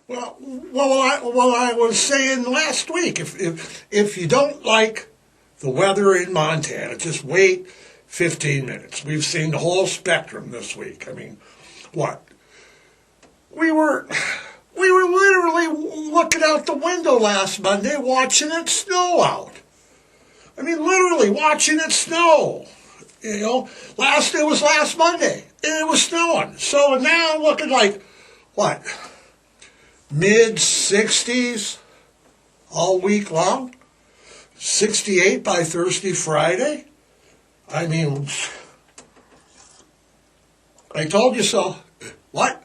Well, I was saying last week, if you don't like the weather in Montana, just wait 15 minutes. We've seen the whole spectrum this week. I mean, what? We were literally looking out the window last Monday watching it snow out. I mean, literally watching it snow. You know, it was last Monday, and it was snowing. So now I'm looking like, what, mid-60s all week long? 68 by Thursday, Friday? I mean, I told you so. What?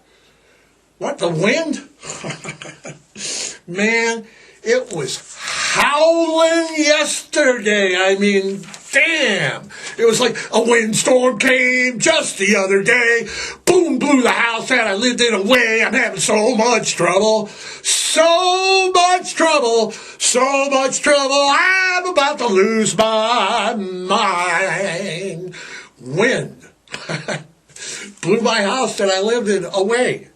What, the wind? Man, it was howling yesterday. I mean, damn. It was like a windstorm came just the other day. Boom, blew the house that I lived in away. I'm having so much trouble. So much trouble. So much trouble. I'm about to lose my mind. Wind. Blew my house that I lived in away.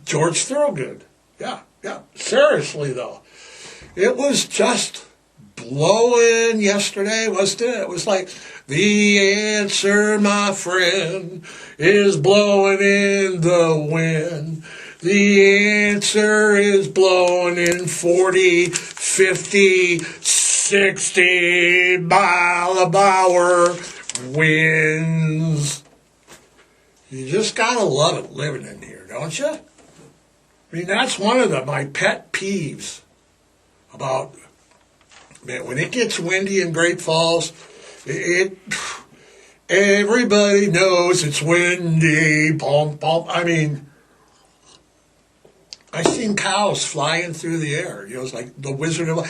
George Thorogood. Yeah. Seriously, though. It was just blowing yesterday, wasn't it? It was like, the answer, my friend, is blowing in the wind. The answer is blowing in 40, 50, 60 mile an hour winds. You just gotta love it living in here, don't you? I mean, that's one of my pet peeves about, man, when it gets windy in Great Falls, everybody knows it's windy. Bump, bump. I mean, I seen cows flying through the air. You know, it's like the Wizard of Oz.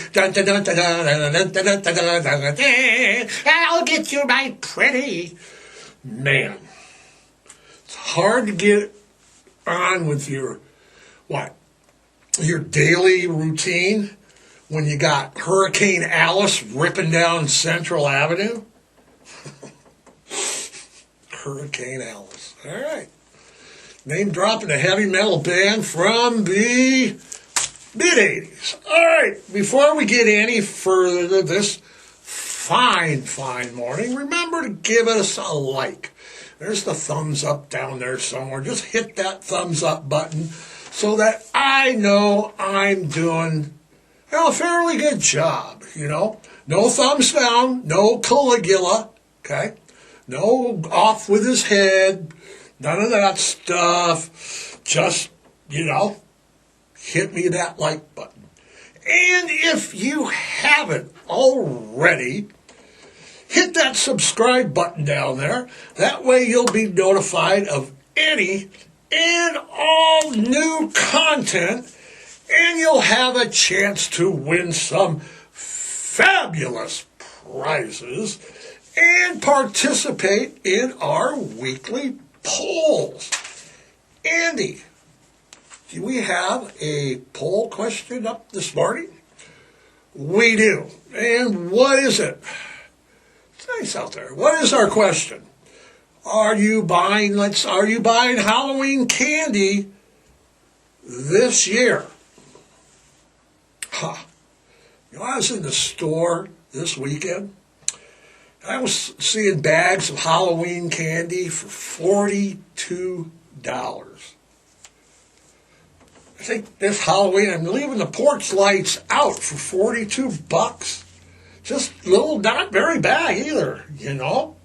I'll get you, my pretty. Man, it's hard to get on with your daily routine when you got Hurricane Alice ripping down Central Avenue. Hurricane Alice. All right. Name dropping a heavy metal band from the mid-'80s. All right. Before we get any further this fine morning, remember to give us a like. There's the thumbs up down there somewhere. Just hit that thumbs up button so that I know I'm doing a fairly good job, you know. No thumbs down, no Caligula, okay? No off with his head, none of that stuff. Just, you know, hit me that like button. And if you haven't already, hit that subscribe button down there. That way you'll be notified of any and all new content, and you'll have a chance to win some fabulous prizes and participate in our weekly polls. Andy, do we have a poll question up this morning? We do. And what is it? It's nice out there. What is our question? Are you buying Halloween candy this year? You know, I was in the store this weekend. I was seeing bags of Halloween candy for $42. I think this Halloween I'm leaving the porch lights out for $42. Just little, not very bad either, you know.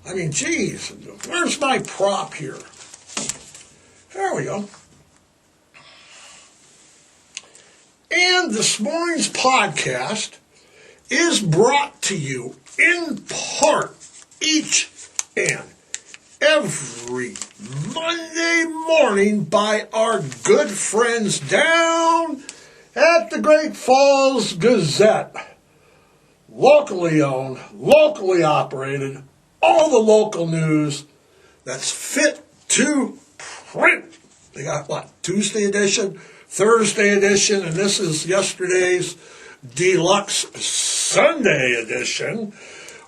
I mean, geez, where's my prop here? There we go. And this morning's podcast is brought to you in part each and every Monday morning by our good friends down at the Great Falls Gazette. Locally owned, locally operated, all the local news that's fit to print. They got, Tuesday edition, Thursday edition, and this is yesterday's deluxe Sunday edition.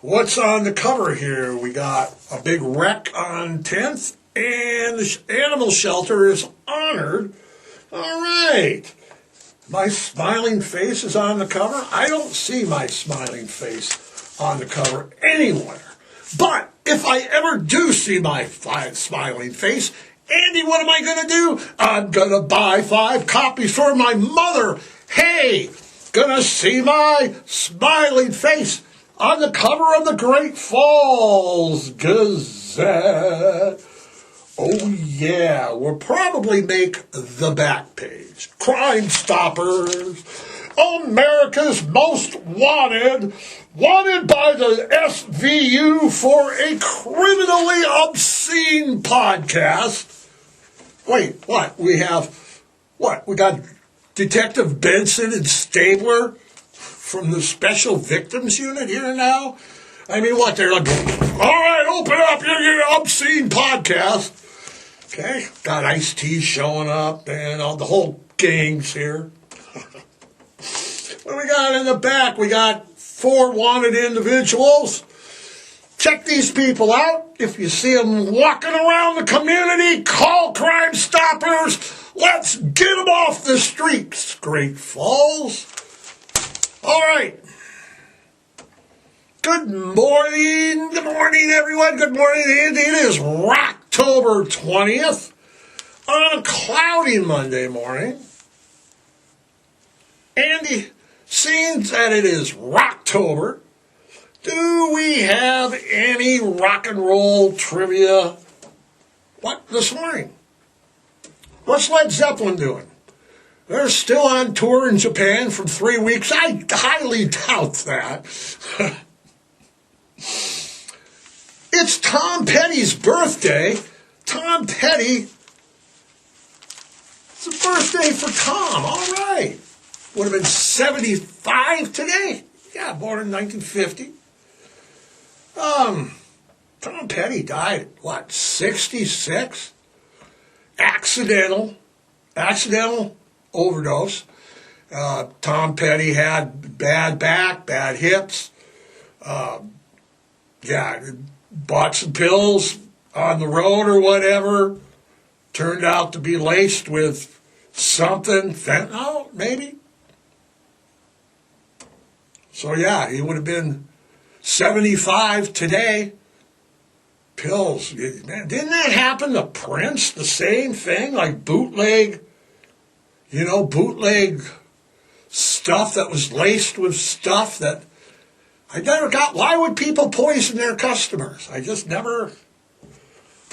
What's on the cover here? We got a big wreck on 10th, and the animal shelter is honored All right. My smiling face is on the cover. I don't see my smiling face on the cover anywhere. But if I ever do see my smiling face, Andy, what am I going to do? I'm going to buy 5 copies for my mother. Hey, gonna see my smiling face on the cover of the Great Falls Gazette. Oh yeah, we'll probably make the back page. Crime Stoppers, America's Most Wanted, wanted by the SVU for a criminally obscene podcast. Wait, what? We got Detective Benson and Stabler from the Special Victims Unit here now? I mean, what? They're like, all right, open up your obscene podcast. Okay, got Ice-T showing up and all the whole gang's here. What we got in the back? We got 4 wanted individuals. Check these people out. If you see them walking around the community, call Crime Stoppers. Let's get them off the streets, Great Falls. All right. Good morning. Good morning, everyone. Good morning, Andy. It is Rocktober 20th on a cloudy Monday morning. Andy, seeing that it is Rocktober, do we have any rock and roll trivia this morning? What's Led Zeppelin doing? They're still on tour in Japan for 3 weeks. I highly doubt that. It's Tom Petty's birthday. Tom Petty. It's a birthday for Tom. All right. Would have been 75 today. Yeah, born in 1950. Tom Petty died at, 66? Accidental overdose. Tom Petty had bad back, bad hips. Bought some pills on the road or whatever. Turned out to be laced with something, fentanyl, maybe. So yeah, he would have been 75 today. Pills, man, didn't that happen to Prince? The same thing, like bootleg stuff that was laced with stuff that I never got. Why would people poison their customers? I just never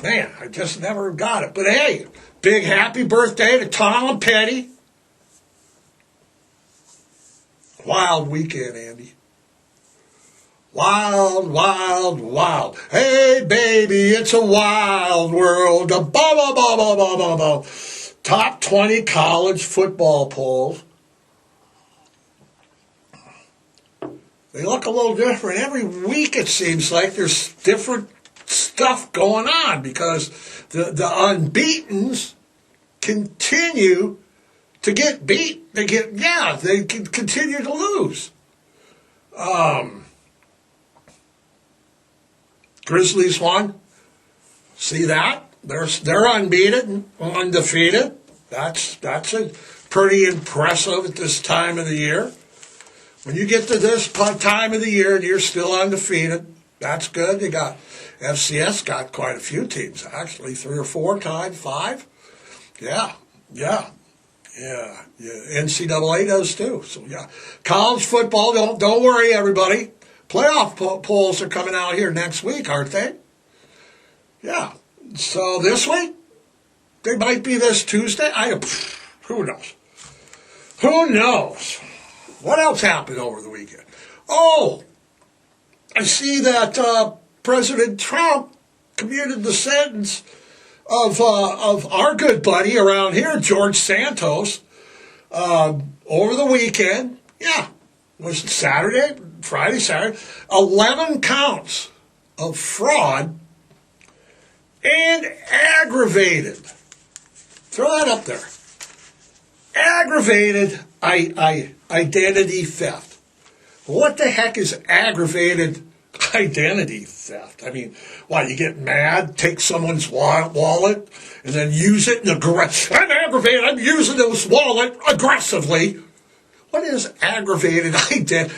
got it. But hey, big happy birthday to Tom Petty. Wild weekend, Andy. Wild, wild, wild. Hey, baby, it's a wild world. Top 20 college football polls. They look a little different. Every week it seems like there's different stuff going on because the unbeatens continue to get beat. They continue to lose. Grizzlies won. See that? They're unbeaten, undefeated. That's pretty impressive at this time of the year. When you get to this time of the year and you're still undefeated, that's good. You got FCS got quite a few teams actually, 3 or 4 tied, 5. Yeah. NCAA does too. So yeah, college football. Don't worry, everybody. Playoff polls are coming out here next week, aren't they? Yeah. So this week, they might be this Tuesday. Who knows? Who knows? What else happened over the weekend? Oh, I see that President Trump commuted the sentence of our good buddy around here, George Santos, over the weekend. Yeah, was it Friday, Saturday? 11 counts of fraud and aggravated. Throw that up there. Aggravated identity theft. What the heck is aggravated identity theft? I mean, you get mad, take someone's wallet, and then use it in the garage, and then aggravated. I'm using this wallet aggressively. What is aggravated identity?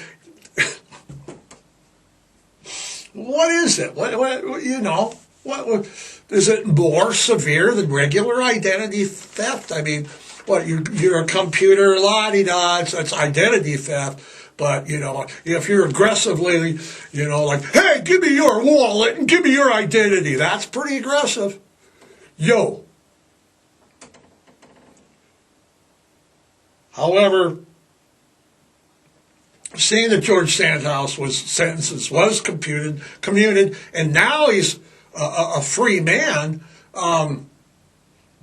What is it? What you know? What is it more severe than regular identity theft? I mean, what you're a computer la-di-da, it's identity theft. But, you know, if you're aggressively, you know, like, hey, give me your wallet and give me your identity, that's pretty aggressive. Yo. However, seeing that George Santos sentences was commuted, and now he's a free man.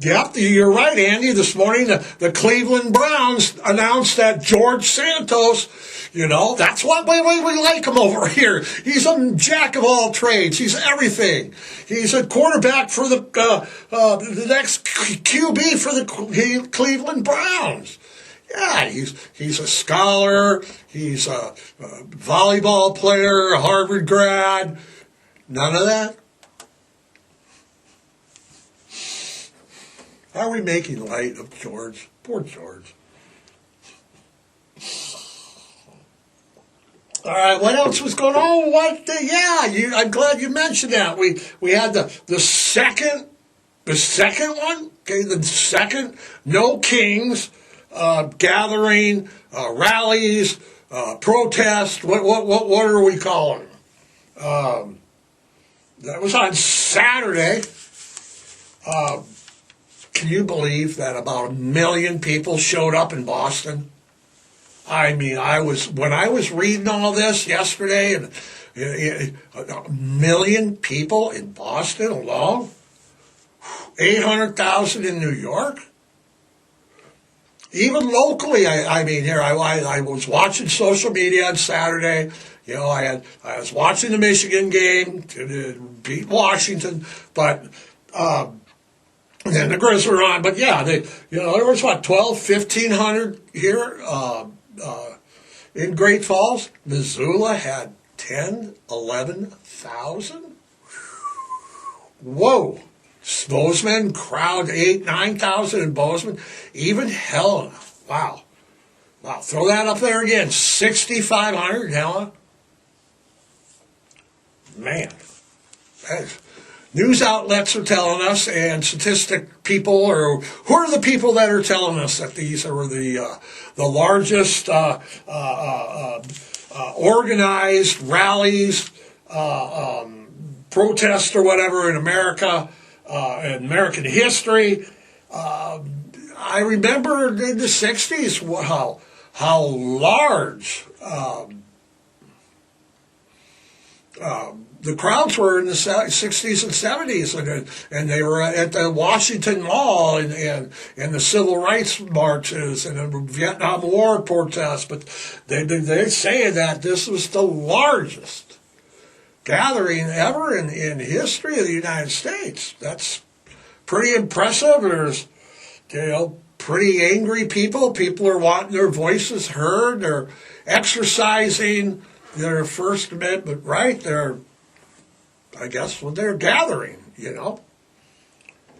Yep, you're right, Andy. This morning, the Cleveland Browns announced that George Santos, you know, that's what we like him over here. He's a jack of all trades. He's everything. He's a quarterback for the next QB for the Cleveland Browns. Yeah, he's a scholar. He's a volleyball player, a Harvard grad. None of that. How are we making light of George? Poor George. All right, what else was going on? I'm glad you mentioned that. We had the second one. Okay, the second No Kings gathering, rallies, protests. What are we calling them? That was on Saturday. Can you believe that about 1 million people showed up in Boston? I mean, when I was reading all this yesterday, and 1 million people in Boston alone, 800,000 in New York. Even locally, I mean, here I was watching social media on Saturday. You know, I was watching the Michigan game to beat Washington, but. And then the Grizz were on, but yeah, there was 1,500 here in Great Falls. Missoula had 11,000. Whoa. Bozeman, crowd 9,000 in Bozeman. Even Helena. Wow. Throw that up there again. 6,500 Helena. Man. News outlets are telling us, and statistic people, or who are the people that are telling us that these are the largest organized rallies, protests or whatever in America, in American history. I remember in the 60s how large the crowds were in the 60s and 70s, and they were at the Washington Mall and the civil rights marches and the Vietnam War protests. But they say that this was the largest gathering ever in history of the United States. That's pretty impressive. There's, pretty angry people. People are wanting their voices heard. They're exercising their First Amendment right. I guess when they're gathering,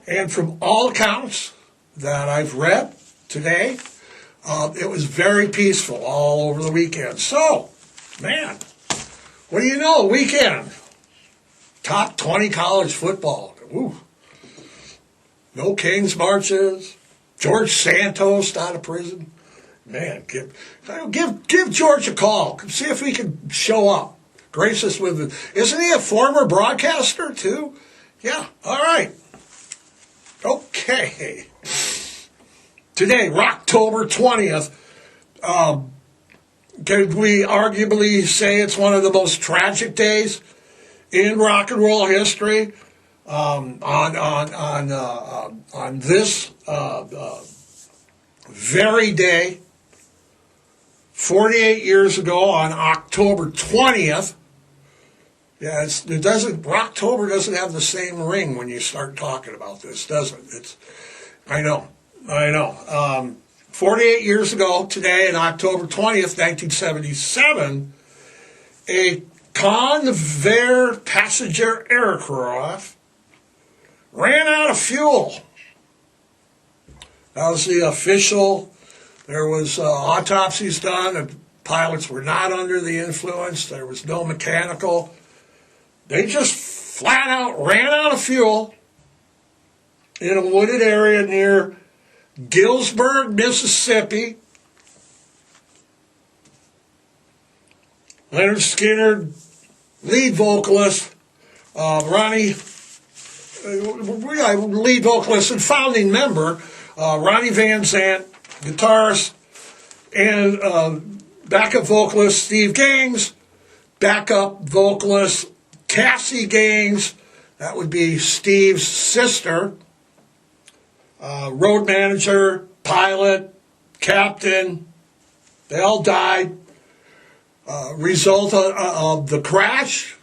And from all accounts that I've read today, it was very peaceful all over the weekend. So, man, what do you know? Weekend. Top 20 college football. Ooh. No Kings marches. George Santos out of prison. Man, give George a call. See if he can show up. Grace us with it. Isn't he a former broadcaster, too? Yeah, all right. Okay. Today, October 20th, could we arguably say it's one of the most tragic days in rock and roll history? On this very day, 48 years ago, on October 20th. Yeah, Rocktober doesn't have the same ring when you start talking about this, does it? I know. 48 years ago today, on October 20th, 1977, a Convair passenger aircraft ran out of fuel. That was the official. There was autopsies done, and pilots were not under the influence. There was no mechanical. They just flat out ran out of fuel in a wooded area near Gillsburg, Mississippi. Lynyrd Skynyrd, lead vocalist, Ronnie, lead vocalist and founding member, Ronnie Van Zant, guitarist, and backup vocalist Steve Gaines, backup vocalist Cassie Gaines, that would be Steve's sister, road manager, pilot, captain, they all died. Result of the crash,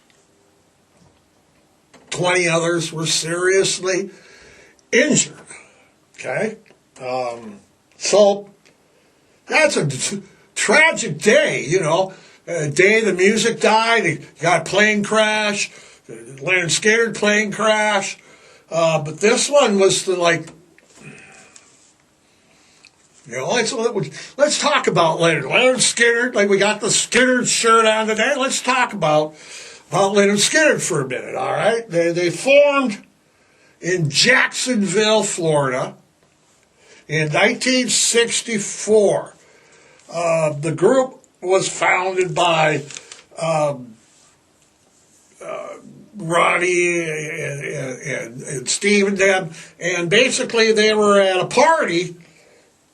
20 others were seriously injured. Okay? So that's a tragic day, you know. Day the music died, you got a plane crash, Lynyrd Skynyrd plane crash. But this one was you know, let's talk about Lynyrd Skynyrd. Like we got the Skynyrd shirt on today. Let's talk about Lynyrd Skynyrd for a minute. All right, they formed in Jacksonville, Florida, in 1964. The group was founded by Ronnie and Steve and them, and basically they were at a party.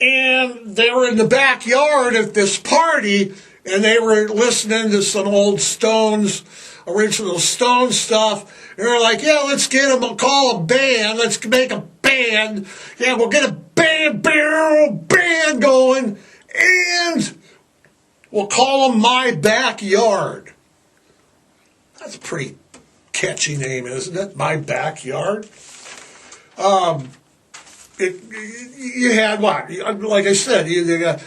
And they were in the backyard at this party, and they were listening to some old Stones, original Stones stuff. And they were like, yeah, let's call a band. Let's make a band. Yeah, we'll get a band going, and we'll call them My Backyard. That's a pretty catchy name, isn't it? My Backyard. You had what? Like I said, the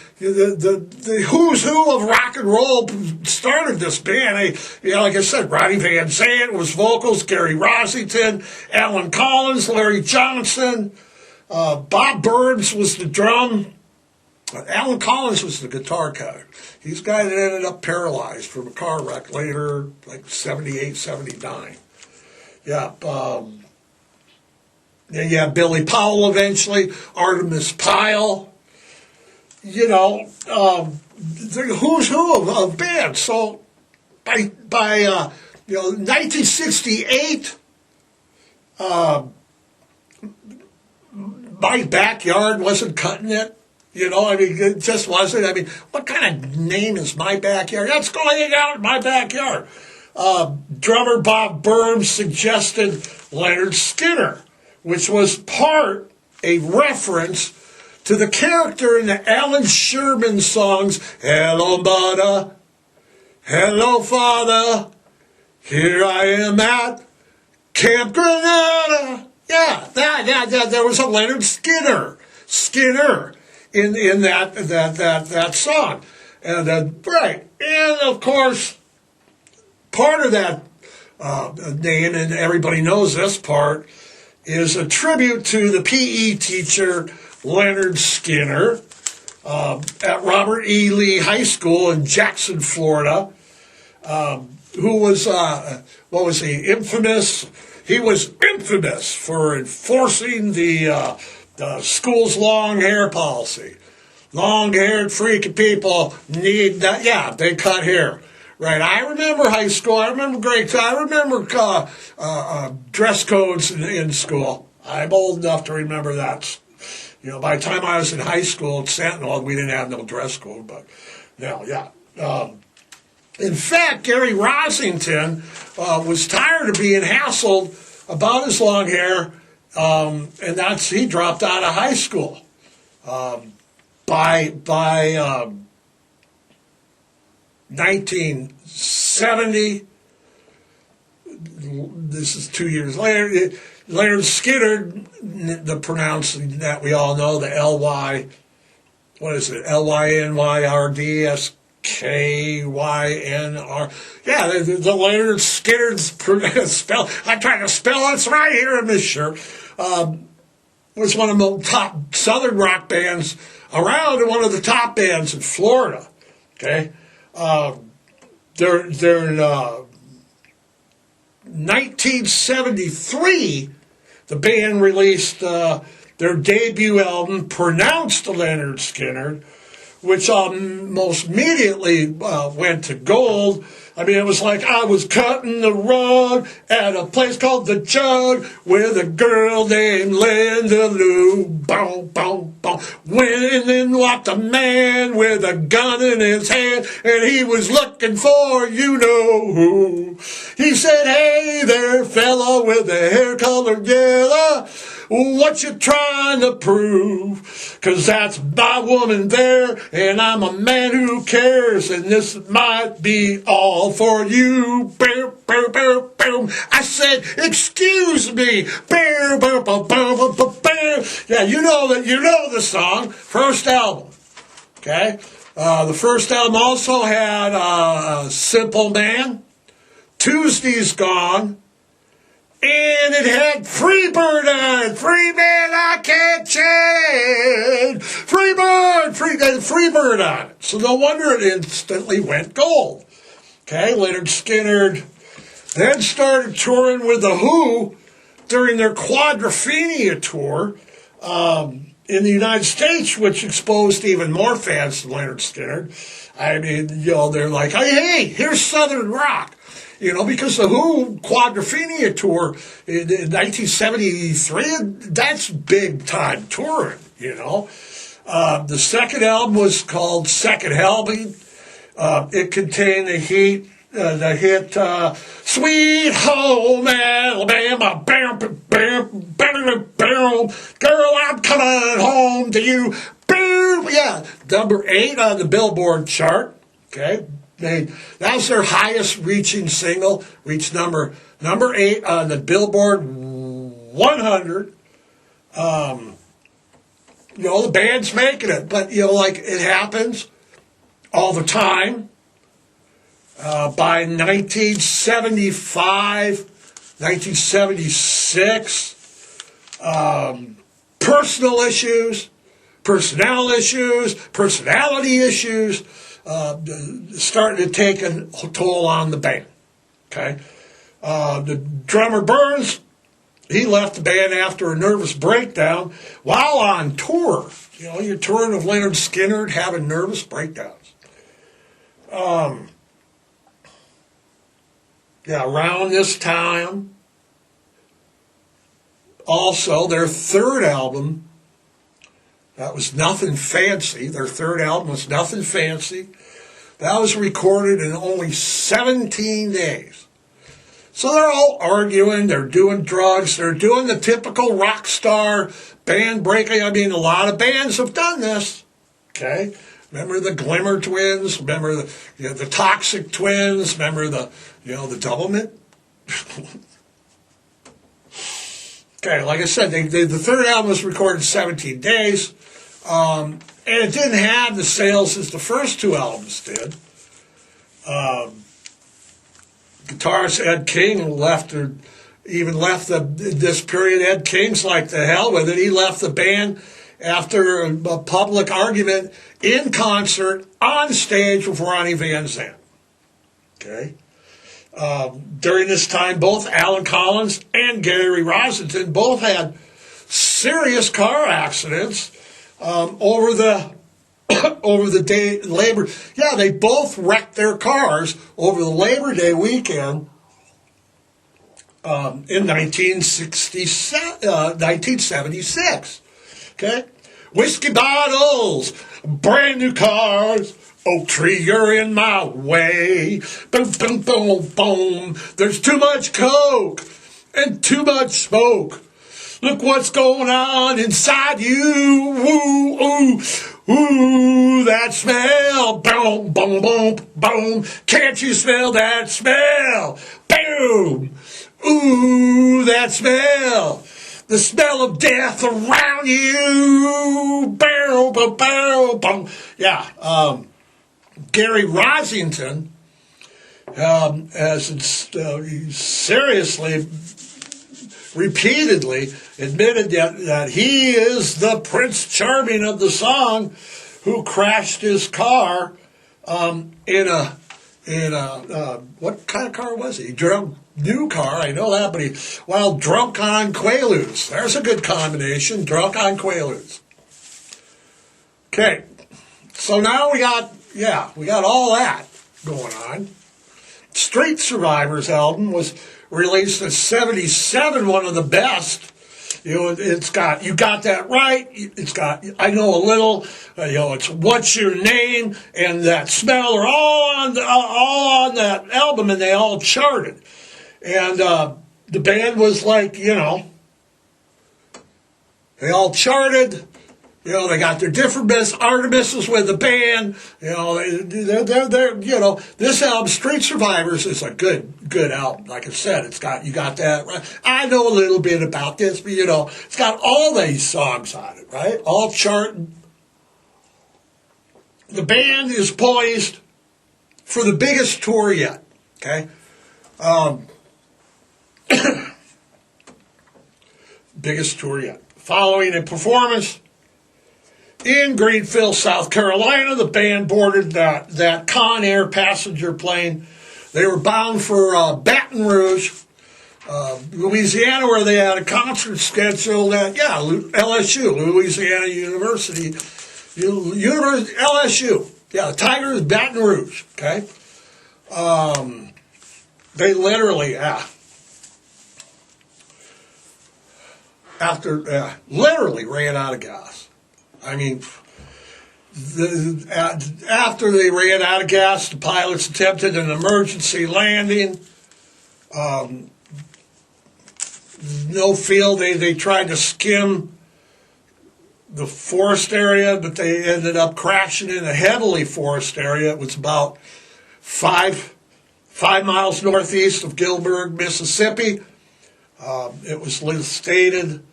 who's who of rock and roll started this band. Like I said, Ronnie Van Zant was vocals, Gary Rossington, Alan Collins, Larry Johnson, Bob Burns was the drum. Alan Collins was the guitar guy. He's the guy that ended up paralyzed from a car wreck later, like 78, 79. Yeah. Yeah, Billy Powell eventually, Artemis Pyle, you know, the who's who of bands. So by 1968, My Backyard wasn't cutting it. You know, I mean, it just wasn't. I mean, what kind of name is My Backyard? Let's go hang out in my backyard. Drummer Bob Burns suggested Lynyrd Skynyrd, which was a reference to the character in the Alan Sherman songs, Hello, Mother, Hello, Father, Here I Am at Camp Granada. Yeah, there was a Lynyrd Skynyrd in that song. And, right, and of course, part of that name, and everybody knows this part, is a tribute to the PE teacher, Lynyrd Skynyrd, at Robert E. Lee High School in Jackson, Florida, who was, what was he, infamous? He was infamous for enforcing the school's long hair policy. Long-haired, freaky people need that. Yeah, they cut hair. Right, I remember high school. I remember grade school. I remember dress codes in school. I'm old enough to remember that. You know, by the time I was in high school at Sentinel, we didn't have no dress code. But no, yeah. In fact, Gary Rossington was tired of being hassled about his long hair, and he dropped out of high school. By 1970, this is 2 years later, Lynyrd Skynyrd, the pronouncing that we all know, the L-Y, what is it, Lynyrd, yeah, the Lynyrd Skynyrd spell, I'm trying to spell it's right here in this shirt. was one of the top Southern rock bands around and one of the top bands in Florida. Okay? They're in 1973, the band released their debut album, pronounced Lynyrd Skynyrd, which most immediately went to gold. I mean, it was like I was cutting the rug at a place called The Jug with a girl named Linda Lou. Boom, boom, boom. Went and walked a man with a gun in his hand, and he was looking for you-know-who. He said, hey there, fella with the hair colored yellow. What you trying to prove? 'Cause that's my woman there, and I'm a man who cares, and this might be all for you. Boom, boom, boom, boom. I said, excuse me. Boom, boom, boom, boom, boom, boom, boom. Yeah, you know the song. First album. Okay? The first album also had Simple Man, Tuesday's Gone, and it had Freebird on it. Free man, I can't change. Freebird on it. So no wonder it instantly went gold. Okay, Lynyrd Skynyrd then started touring with The Who during their Quadrophenia tour in the United States, which exposed even more fans to Lynyrd Skynyrd. I mean, they're like, hey, here's Southern rock. Because the Who Quadrophenia tour in 1973, that's big time touring, The second album was called Second Helping. It contained the hit, Sweet Home Alabama, bam, bam, bam, bam, bam, girl, I'm coming home to you. Boom, yeah, number 8 on the Billboard chart, okay? That was their highest reaching single, reached number 8 on the Billboard 100. The band's making it, but it happens all the time. By 1975, 1976, personal issues, personnel issues, personality issues, starting to take a toll on the band. Okay, the drummer Burns, he left the band after a nervous breakdown while on tour. You're touring with Lynyrd Skynyrd, having nervous breakdowns. Around this time, also their third album. That was Nothing Fancy. Their third album was Nothing Fancy. That was recorded in only 17 days. So they're all arguing, they're doing drugs, they're doing the typical rock star band breaking. I mean, a lot of bands have done this. Okay? Remember the Glimmer Twins? Remember the Toxic Twins? Remember the Doublemint? Okay, like I said, the third album was recorded in 17 days. And it didn't have the sales as the first two albums did. Guitarist Ed King left this period. Ed King's like, the hell with it. He left the band after a public argument in concert on stage with Ronnie Van Zant. Okay. During this time, both Alan Collins and Gary Rossington both had serious car accidents over the day Labor. Yeah, they both wrecked their cars over the Labor Day weekend in 1976. Okay, whiskey bottles, brand new cars. Oak tree, you're in my way. Boom, boom, boom, boom. There's too much coke and too much smoke. Look what's going on inside you. Ooh, ooh, ooh, that smell. Boom, boom, boom, boom. Can't you smell that smell? Boom. Ooh, that smell. The smell of death around you. Boom, boom, boom, boom. Yeah, Gary Rossington has seriously repeatedly admitted that he is the Prince Charming of the song, who crashed his car in a what kind of car was he? New car, I know that, but while drunk on Quaaludes. There's a good combination, drunk on Quaaludes. Okay, so now we got all that going on. Street Survivors album was released in '77, one of the best. It's got You Got That Right. It's got I Know a Little. It's What's Your Name and That Smell are all on that album, and they all charted. And the band was like, they all charted. They got their different artists with the band. This album, Street Survivors, is a good album. Like I said, it's got You Got That Right. I know a little bit about this, but it's got all these songs on it, right? All charting. The band is poised for the biggest tour yet. Okay, biggest tour yet. Following a performance in Greenville, South Carolina, the band boarded that Con Air passenger plane. They were bound for Baton Rouge, Louisiana, where they had a concert scheduled at LSU, Louisiana University, LSU. Yeah, the Tigers, Baton Rouge. Okay, they literally literally ran out of gas. I mean, after they ran out of gas, the pilots attempted an emergency landing. No field. They tried to skim the forest area, but they ended up crashing in a heavily forest area. It was about five miles northeast of Gillsburg, Mississippi. It was stated.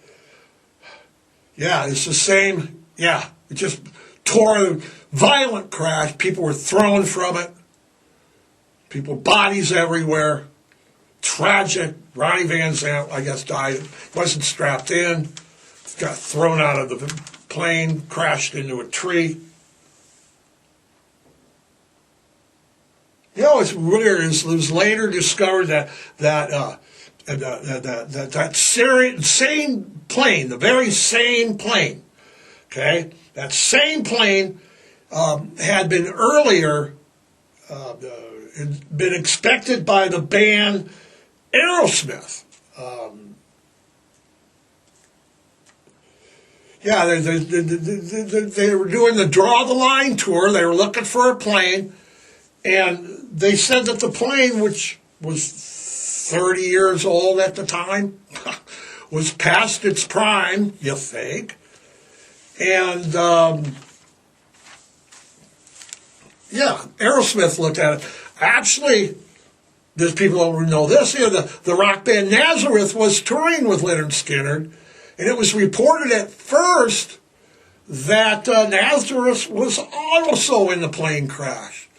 Yeah, it's the same. Yeah, it just tore a violent crash. People were thrown from it. Bodies everywhere. Tragic. Ronnie Van Zant, I guess, died. Wasn't strapped in. Got thrown out of the plane, crashed into a tree. It's weird. It was later discovered that same plane, the very same plane, okay, that same plane had been earlier been expected by the band Aerosmith. They were doing the Draw the Line tour. They were looking for a plane, and they said that the plane, which was 30 years old at the time, was past its prime, you think. And, Aerosmith looked at it. Actually, there's people who know this. The rock band Nazareth was touring with Lynyrd Skynyrd, and it was reported at first that Nazareth was also in the plane crash.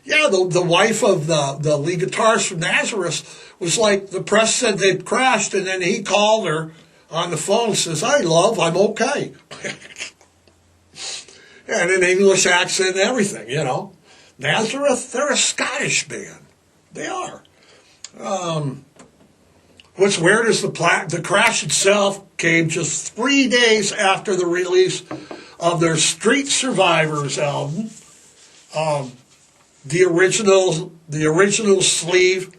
Yeah, the wife of the lead guitarist from Nazareth was like, the press said they'd crashed, and then he called her on the phone and says, "Hey, love, I'm okay." And an English accent and everything, Nazareth, they're a Scottish band. They are. What's weird is the crash itself came just 3 days after the release of their Street Survivors album. The original sleeve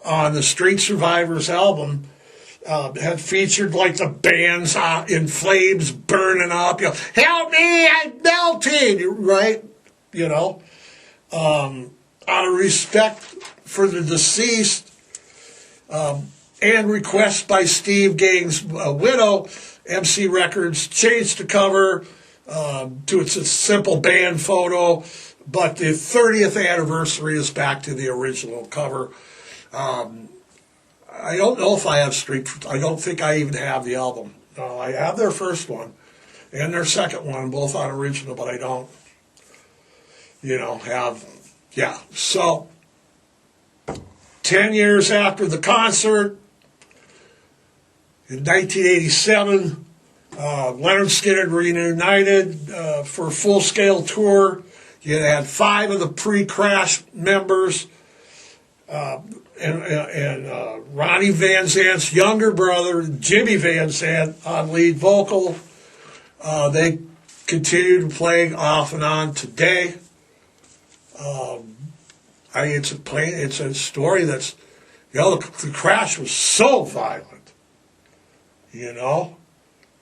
on the Street Survivors album had featured like the band's in flames burning up. Help me, I'm melting, right? Out of respect for the deceased and request by Steve Gaines' widow, MC Records changed the cover to its a simple band photo, but the 30th anniversary is back to the original cover. I don't know if I have I don't think I even have the album. No, I have their first one and their second one, both on original, but I don't, have, So, 10 years after the concert, In 1987, Lynyrd Skynyrd reunited for a full-scale tour. You had 5 of the pre-Crash members, and Ronnie Van Zant's younger brother, Jimmy Van Zant, on lead vocal. They continue to play off and on today. It's a story that's, the Crash was so violent,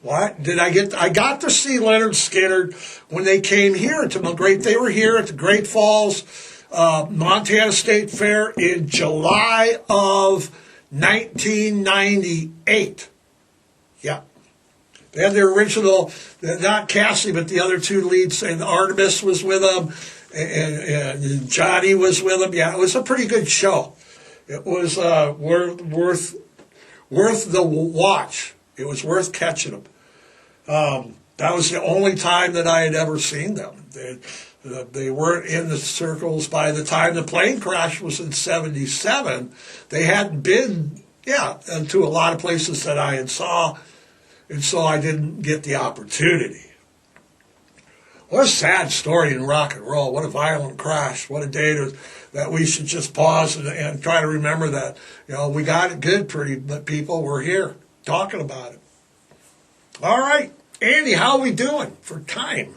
What did I get? I got to see Lynyrd Skynyrd when they came here to They were here at the Great Falls Montana State Fair in July of 1998. Yeah. They had their original, not Cassie, but the other 2 leads, and Artemis was with them, and Johnny was with them. Yeah, it was a pretty good show. It was worth the watch. It was worth catching them. That was the only time that I had ever seen them. They weren't in the circles by the time the plane crash was in 77. They hadn't been, to a lot of places that I had saw, and so I didn't get the opportunity. What a sad story in rock and roll. What a violent crash. What a day that we should just pause and try to remember that. We got it good, but people, we're here talking about it. All right, Andy, how are we doing for time?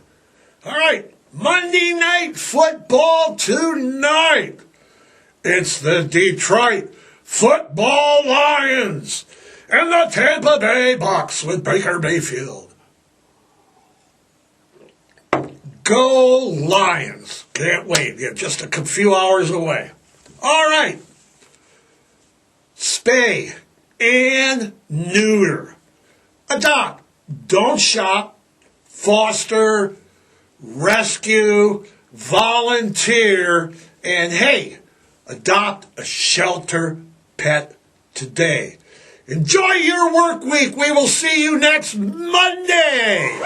All right, Monday Night Football tonight. It's the Detroit Football Lions and the Tampa Bay Bucks with Baker Mayfield. Go Lions. Can't wait. Yeah, just a few hours away. All right. Spay and neuter. Adopt. Don't shop. Foster. Rescue. Volunteer. And hey, adopt a shelter pet today. Enjoy your work week. We will see you next Monday.